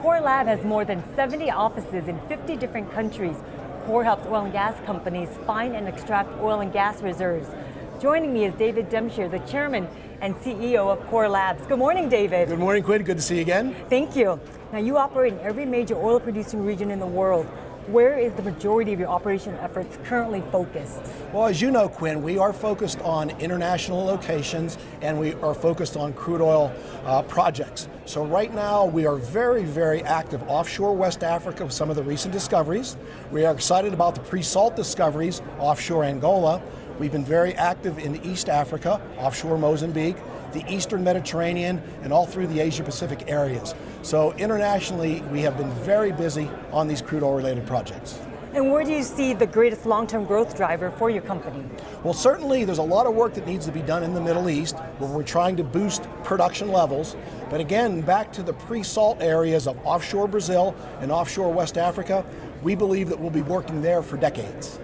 Core Lab has more than 70 offices in 50 different countries. Core helps oil and gas companies find and extract oil and gas reserves. Joining me is David Demshur, the chairman and CEO of Core Labs. Good morning, David. Good morning, Quinn. Good to see you again. Thank you. Now, you operate in every major oil producing region in the world. Where is the majority of your operation efforts currently focused? Well, as you know, Quinn, we are focused on international locations and we are focused on crude oil projects. So right now we are very, very active offshore West Africa with some of the recent discoveries. We are excited about the pre-salt discoveries offshore Angola. We've been very active in East Africa, offshore Mozambique, the Eastern Mediterranean, and all through the Asia Pacific areas. So internationally, we have been very busy on these crude oil related projects. And where do you see the greatest long-term growth driver for your company? Well, certainly there's a lot of work that needs to be done in the Middle East where we're trying to boost production levels. But again, back to the pre-salt areas of offshore Brazil and offshore West Africa, we believe that we'll be working there for decades.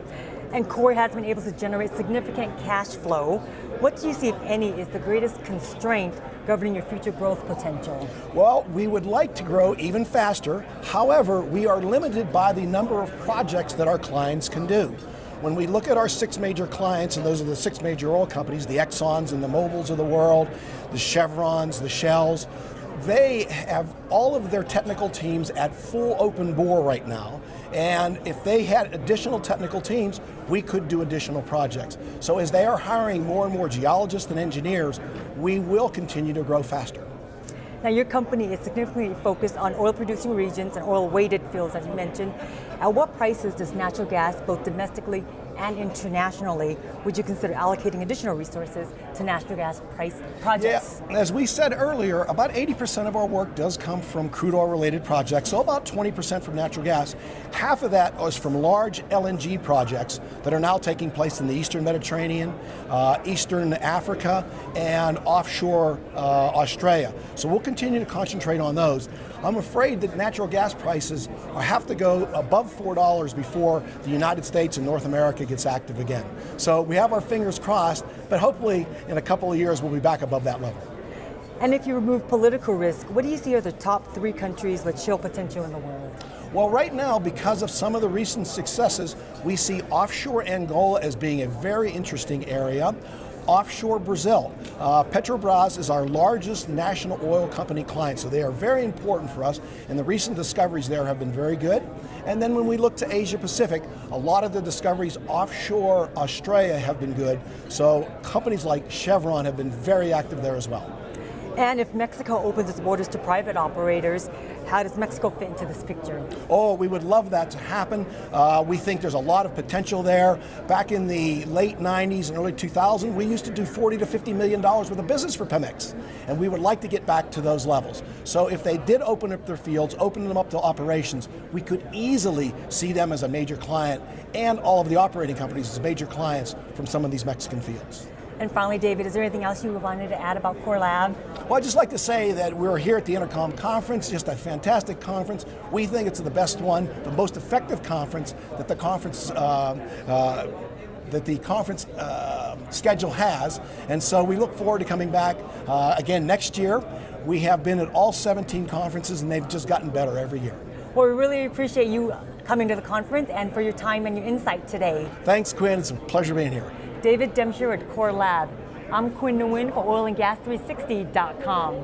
And Core has been able to generate significant cash flow. What do you see, if any, is the greatest constraint governing your future growth potential? Well, we would like to grow even faster. However, we are limited by the number of projects that our clients can do. When we look at our 6 major clients, and those are the 6 major oil companies, the Exxons and the Mobils of the world, the Chevrons, the Shells, they have all of their technical teams at full open bore right now. And if they had additional technical teams, we could do additional projects. So as they are hiring more and more geologists and engineers, we will continue to grow faster. Now, your company is significantly focused on oil producing regions and oil weighted fields, as you mentioned. At what prices does natural gas, both domestically and internationally, would you consider allocating additional resources to natural gas price projects? Yeah, as we said earlier, about 80% of our work does come from crude oil related projects, so about 20% from natural gas. Half of that is from large LNG projects that are now taking place in the Eastern Mediterranean, Eastern Africa, and offshore Australia. So we'll continue to concentrate on those. I'm afraid that natural gas prices have to go above $4 before the United States and North America gets active again. So we have our fingers crossed, but hopefully in a couple of years we'll be back above that level. And if you remove political risk, what do you see are the top 3 countries with shale potential in the world? Well, right now, because of some of the recent successes, we see offshore Angola as being a very interesting area. Offshore Brazil. Petrobras is our largest national oil company client, so they are very important for us, and the recent discoveries there have been very good. And then when we look to Asia Pacific, a lot of the discoveries offshore Australia have been good, so companies like Chevron have been very active there as well. And if Mexico opens its borders to private operators, how does Mexico fit into this picture? Oh, we would love that to happen. We think there's a lot of potential there. Back in the late 90s and early 2000s, we used to do $40 to $50 million worth of business for Pemex, and we would like to get back to those levels. So if they did open up their fields, open them up to operations, we could easily see them as a major client and all of the operating companies as major clients from some of these Mexican fields. And finally, David, is there anything else you wanted to add about Core Lab? Well, I'd just like to say that we're here at the Intercom Conference, just a fantastic conference. We think it's the best one, the most effective conference that the conference schedule has. And so we look forward to coming back again next year. We have been at all 17 conferences and they've just gotten better every year. Well, we really appreciate you coming to the conference and for your time and your insight today. Thanks, Quinn. It's a pleasure being here. David Demshur at Core Lab. I'm Quinn Nguyen for oilandgas360.com.